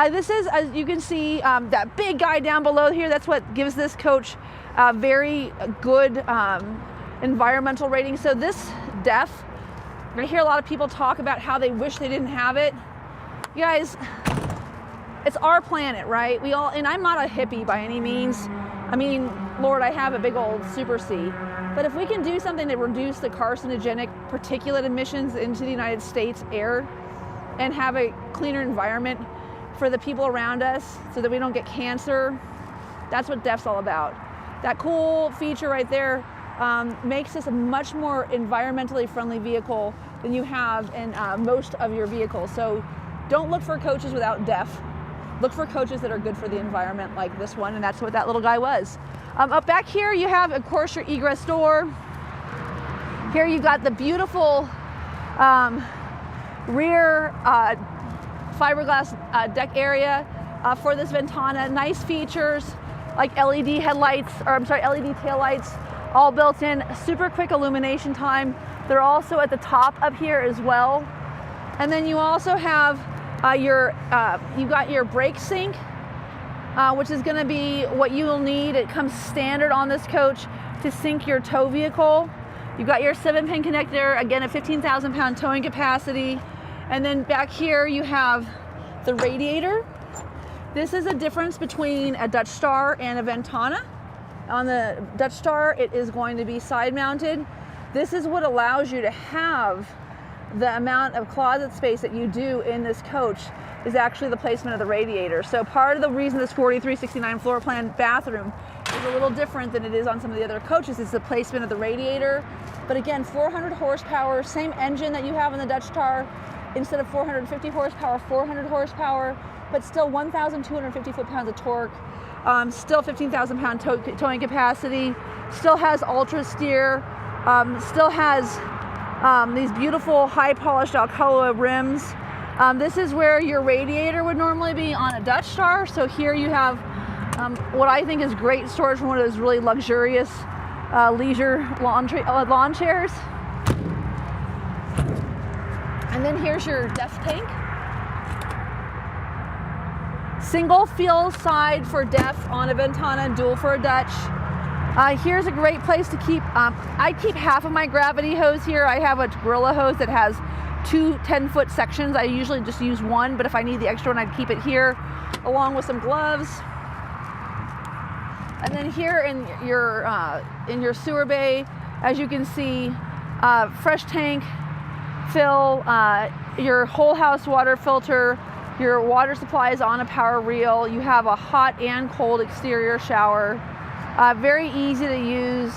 this is, as you can see, that big guy down below here, that's what gives this coach a very good environmental rating. So this DEF, I hear a lot of people talk about how they wish they didn't have it. You guys, it's our planet, right? We all, and I'm not a hippie by any means. I mean, Lord, I have a big old Super C. But if we can do something to reduce the carcinogenic particulate emissions into the United States air and have a cleaner environment for the people around us so that we don't get cancer, that's what DEF's all about. That cool feature right there makes this a much more environmentally friendly vehicle than you have in most of your vehicles. So don't look for coaches without DEF. Look for coaches that are good for the environment like this one, and that's what that little guy was. Up back here you have, of course, your egress door. Here you've got the beautiful rear fiberglass deck area for this Ventana. Nice features like LED headlights, or I'm sorry, LED taillights, all built in. Super quick illumination time. They're also at the top up here as well. And then you also have you've got your brake sync, which is going to be what you will need. It comes standard on this coach to sync your tow vehicle. You've got your 7-pin connector, again a 15,000 pound towing capacity. And then back here you have the radiator. This is a difference between a Dutch Star and a Ventana. On the Dutch Star, it is going to be side mounted. This is what allows you to have the amount of closet space that you do in this coach is actually the placement of the radiator. So part of the reason this 4369 floor plan bathroom is a little different than it is on some of the other coaches is the placement of the radiator. But again, 400 horsepower, same engine that you have in the Dutch Star. Instead of 450 horsepower, 400 horsepower, but still 1,250 foot-pounds of torque, still 15,000 pound towing capacity, still has ultra steer, still has these beautiful high polished Alcoa rims. This is where your radiator would normally be on a Dutch Star. So here you have what I think is great storage for one of those really luxurious leisure lawn chairs. And then here's your DEF tank. Single fuel side for DEF on a Ventana, dual for a Dutch. Here's a great place to keep, I keep half of my gravity hose here. I have a Gorilla hose that has two 10-foot sections. I usually just use one, but if I need the extra one, I'd keep it here, along with some gloves. And then here in your sewer bay, as you can see, fresh tank, fill, your whole house water filter, your water supply is on a power reel. You have a hot and cold exterior shower. Very easy to use.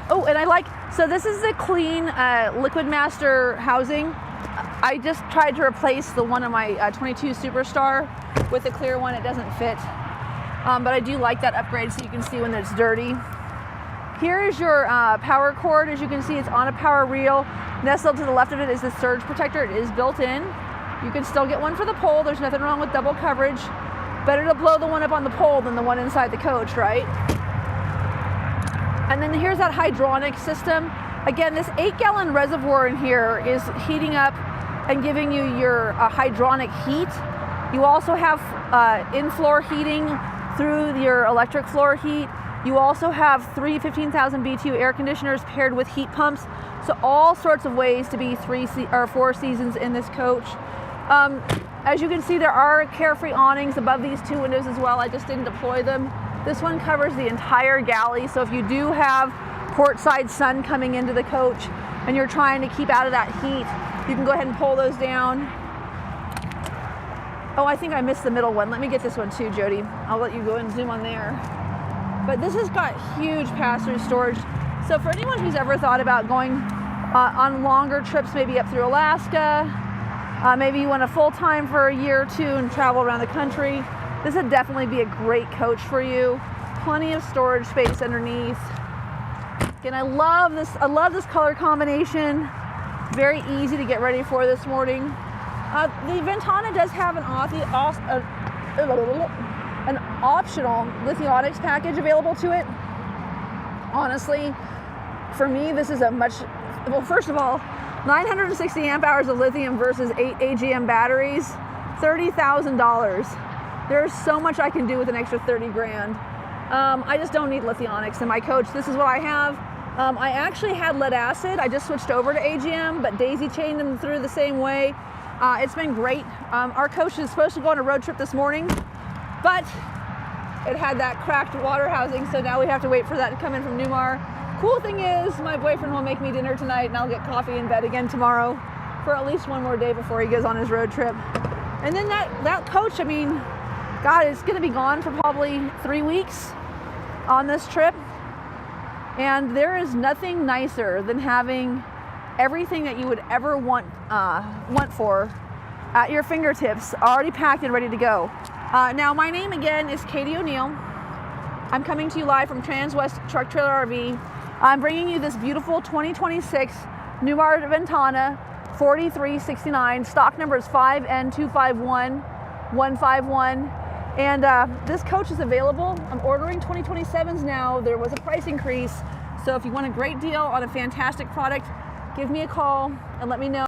Oh, and I like, so this is the clean Liquid Master housing. I just tried to replace the one of my 22 Superstar with the clear one. It doesn't fit. But I do like that upgrade so you can see when it's dirty. Here is your power cord. As you can see, it's on a power reel. Nestled to the left of it is the surge protector. It is built in. You can still get one for the pole. There's nothing wrong with double coverage. Better to blow the one up on the pole than the one inside the coach, right? And then here's that hydronic system. Again, this 8-gallon reservoir in here is heating up and giving you your hydronic heat. You also have in-floor heating through your electric floor heat. You also have 3 15,000 BTU air conditioners paired with heat pumps. So all sorts of ways to be 4 seasons in this coach. As you can see, there are carefree awnings above these 2 windows as well. I just didn't deploy them. This one covers the entire galley. So if you do have port side sun coming into the coach and you're trying to keep out of that heat, you can go ahead and pull those down. Oh, I think I missed the middle one. Let me get this one too, Jody. I'll let you go and zoom on there. But this has got huge pass-through storage. So for anyone who's ever thought about going on longer trips, maybe up through Alaska, maybe you want a full-time for a year or 2 and travel around the country, this would definitely be a great coach for you. Plenty of storage space underneath. And I love this color combination. Very easy to get ready for this morning. The Ventana does have an optional lithionics package available to it. Honestly, for me, this is a much, well, first of all, 960 amp hours of lithium versus 8 AGM batteries, $30,000. There's so much I can do with an extra 30 grand. I just don't need lithionics in my coach. This is what I have. I actually had lead acid. I just switched over to AGM, but daisy chained them through the same way. It's been great. Our coach is supposed to go on a road trip this morning, but it had that cracked water housing, so now we have to wait for that to come in from Newmar. Cool thing is, my boyfriend will make me dinner tonight, and I'll get coffee in bed again tomorrow for at least one more day before he goes on his road trip. And then that coach, I mean, God, it's going to be gone for probably 3 weeks on this trip. And there is nothing nicer than having everything that you would ever want for at your fingertips, already packed and ready to go. Now, my name again is Katie O'Neill. I'm coming to you live from Transwest Truck Trailer RV. I'm bringing you this beautiful 2026 Newmar Ventana 4369. Stock number is 5N251151. And this coach is available. I'm ordering 2027s now. There was a price increase. So if you want a great deal on a fantastic product, give me a call and let me know.